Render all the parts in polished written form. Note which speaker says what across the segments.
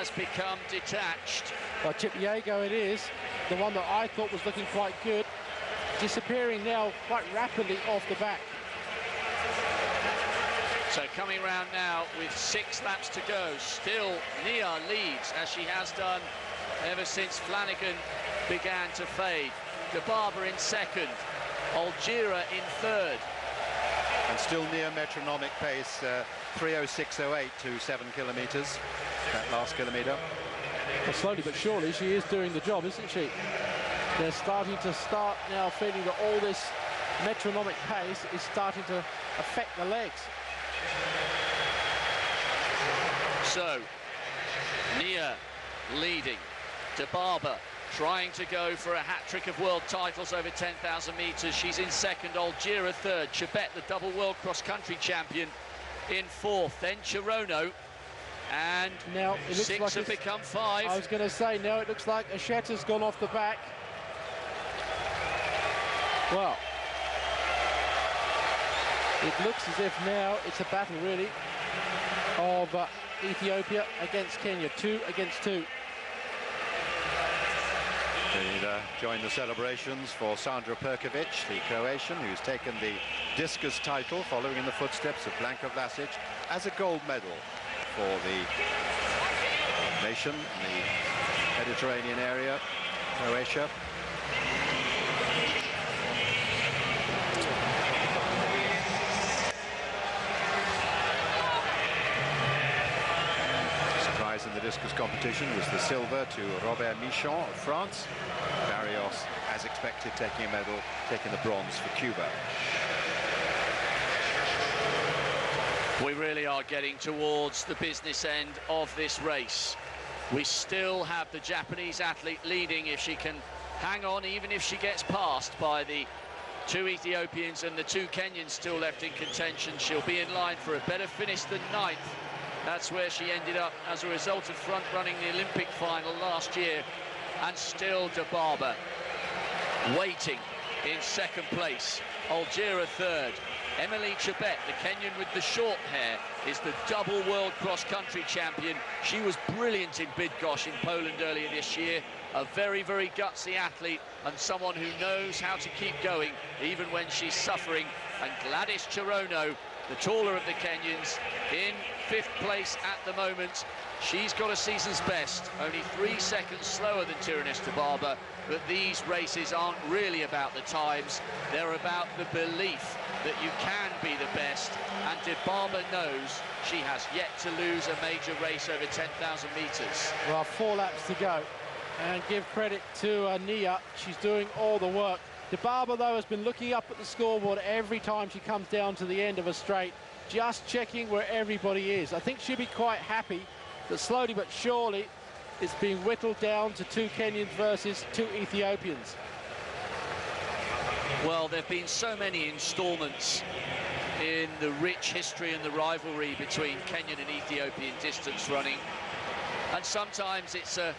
Speaker 1: has become detached.
Speaker 2: Well, Chipyego it is, the one that I thought was looking quite good, disappearing now quite rapidly off the back.
Speaker 1: So coming round now with 6 laps to go, still Nia leads, as she has done ever since Flanagan began to fade. De Barber in second, Algira in third.
Speaker 3: And still near metronomic pace, 3:06:08 to 7 kilometres, that last kilometre.
Speaker 2: Well, slowly but surely she is doing the job, isn't she? They're starting to now feeling that all this metronomic pace is starting to affect the legs.
Speaker 1: So, Nia leading, De Barber trying to go for a hat-trick of world titles over 10,000 metres. She's in second, Algira third, Chebet, the double world cross-country champion, in fourth, then Chirono, and
Speaker 2: now it looks
Speaker 1: 6
Speaker 2: like
Speaker 1: have become 5.
Speaker 2: I was going to say, now it looks like Asheta's gone off the back. Well, it looks as if now it's a battle, really, of Ethiopia against Kenya, 2 against 2.
Speaker 3: We'll join the celebrations for Sandra Perkovic, the Croatian, who's taken the discus title following in the footsteps of Blanka Vlasic as a gold medal for the nation in the Mediterranean area, Croatia. In the discus competition was the silver to Robert Michon of France. Barrios, as expected, taking a medal, taking the bronze for Cuba.
Speaker 1: We really are getting towards the business end of this race. We still have the Japanese athlete leading if she can hang on, even if she gets passed by the 2 Ethiopians and the 2 Kenyans still left in contention. She'll be in line for a better finish than 9th. That's where she ended up as a result of front-running the Olympic final last year. And still De Barber waiting in second place. Algira third. Emily Chebet, the Kenyan with the short hair, is the double world cross-country champion. She was brilliant in Bydgoszcz in Poland earlier this year. A very, very gutsy athlete and someone who knows how to keep going even when she's suffering. And Gladys Chirono, the taller of the Kenyans, in 5th place at the moment. She's got a season's best, only 3 seconds slower than Tyrannus De Barber, but these races aren't really about the times, they're about the belief that you can be the best, and De Barber knows she has yet to lose a major race over 10,000 metres.
Speaker 2: Well, 4 laps to go, and give credit to Nia, she's doing all the work. De Barber, though, has been looking up at the scoreboard every time she comes down to the end of a straight, just checking where everybody is. I think she'll be quite happy that slowly but surely it's being whittled down to 2 Kenyans versus 2 Ethiopians.
Speaker 1: Well, there have been so many installments in the rich history and the rivalry between Kenyan and Ethiopian distance running, and sometimes it's a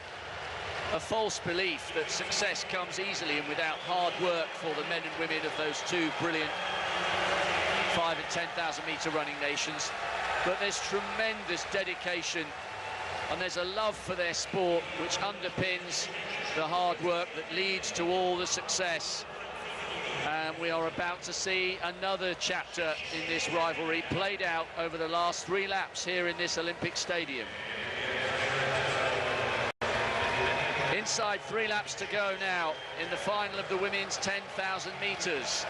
Speaker 1: false belief that success comes easily and without hard work for the men and women of those 2 brilliant 5 and 10,000 metre running nations. But there's tremendous dedication and there's a love for their sport which underpins the hard work that leads to all the success. And we are about to see another chapter in this rivalry played out over the last 3 laps here in this Olympic stadium. Inside 3 laps to go now in the final of the women's 10,000 metres.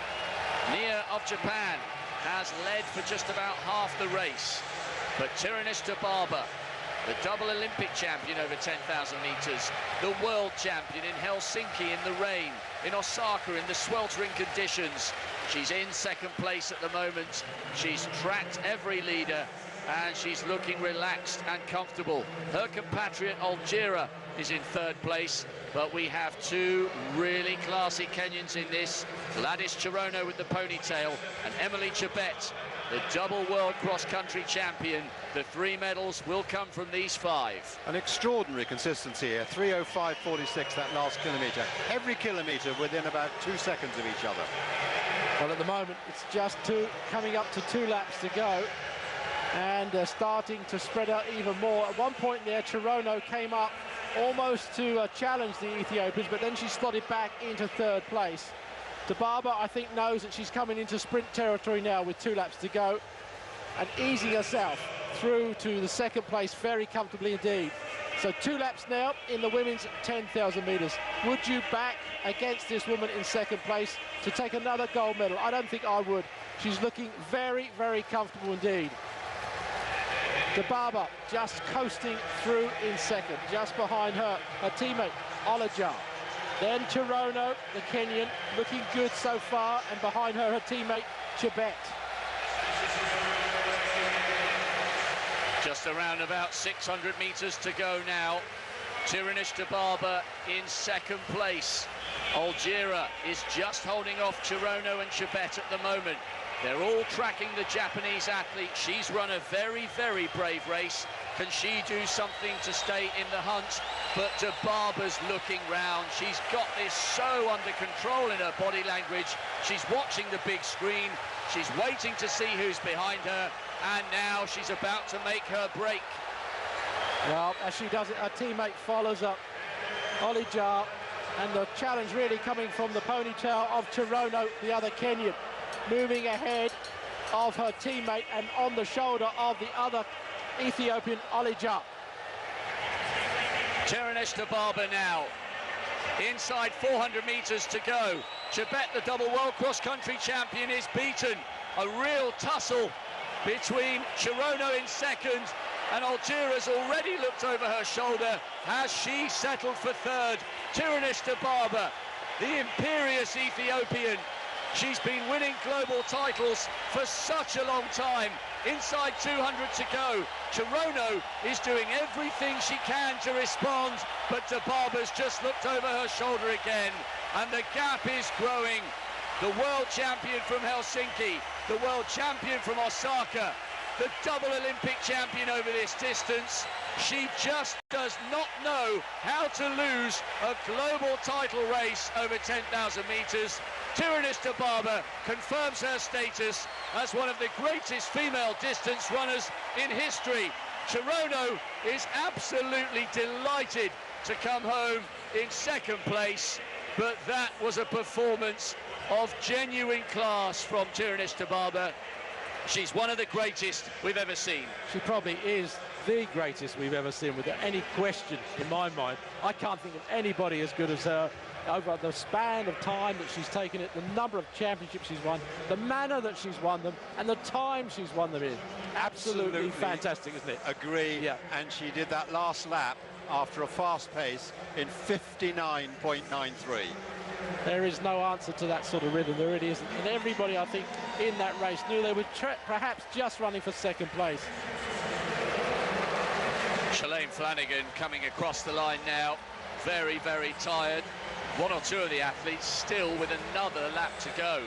Speaker 1: Nia of Japan has led for just about half the race, but Tyrannus De Barber, the double Olympic champion over 10,000 metres, the world champion in Helsinki in the rain, in Osaka in the sweltering conditions. She's in second place at the moment. She's tracked every leader and she's looking relaxed and comfortable. Her compatriot Algira is in 3rd place, but we have 2 really classy Kenyans in this. Gladys Chirono with the ponytail and Emily Chebet, the double world cross-country champion. The 3 medals will come from these 5.
Speaker 3: An extraordinary consistency here, 3:05:46 that last kilometre. Every kilometre within about 2 seconds of each other.
Speaker 2: Well, at the moment, it's just coming up to 2 laps to go. and starting to spread out even more. At one point there, Chirono came up almost to challenge the Ethiopians, but then she slotted back into third place. Dibaba, I think, knows that she's coming into sprint territory now with 2 laps to go, and easing herself through to the second place very comfortably indeed. So 2 laps now in the women's 10,000 metres. Would you back against this woman in second place to take another gold medal? I don't think I would. She's looking very, very comfortable indeed. Dibaba just coasting through in second. Just behind her teammate, Olajar. Then Chirono, the Kenyan, looking good so far, and behind her teammate, Chebet.
Speaker 1: Just around about 600 metres to go now. Tirinish Dibaba in second place. Algira is just holding off Chirono and Chebet at the moment. They're all tracking the Japanese athlete. She's run a very, very brave race. Can she do something to stay in the hunt? But Dibaba's looking round. She's got this so under control in her body language. She's watching the big screen. She's waiting to see who's behind her. And now she's about to make her break.
Speaker 2: Well, as she does it, her teammate follows up, Olijar, and the challenge really coming from the ponytail of Chirono, the other Kenyan, moving ahead of her teammate and on the shoulder of the other Ethiopian, Olijar.
Speaker 1: Tirinish Dibaba now. Inside 400 metres to go. Chebet, the double world cross-country champion, is beaten. A real tussle between Chirono in second, and Algira's already looked over her shoulder. Has she settled for third? Tirinish Dibaba, the imperious Ethiopian. She's been winning global titles for such a long time. Inside 200 to go. Chirono is doing everything she can to respond, but Dibaba's just looked over her shoulder again, and the gap is growing. The world champion from Helsinki, the world champion from Osaka, the double Olympic champion over this distance. She just does not know how to lose a global title race over 10,000 metres. Tirinish Dibaba confirms her status as one of the greatest female distance runners in history. Chirono is absolutely delighted to come home in second place, but that was a performance of genuine class from Tirinish Dibaba. She's one of the greatest we've ever seen.
Speaker 2: She probably is the greatest we've ever seen, without any question in my mind. I can't think of anybody as good as her over the span of time that she's taken it, the number of championships she's won, the manner that she's won them, and the time she's won them in. Absolutely fantastic, isn't it?
Speaker 3: Agree.
Speaker 2: Yeah.
Speaker 3: And she did that last lap after a fast pace in 59.93.
Speaker 2: There is no answer to that sort of rhythm. There really isn't. And everybody, I think, in that race knew they were perhaps just running for second place.
Speaker 1: Shalane Flanagan coming across the line now. Very, very tired. One or two of the athletes still with another lap to go.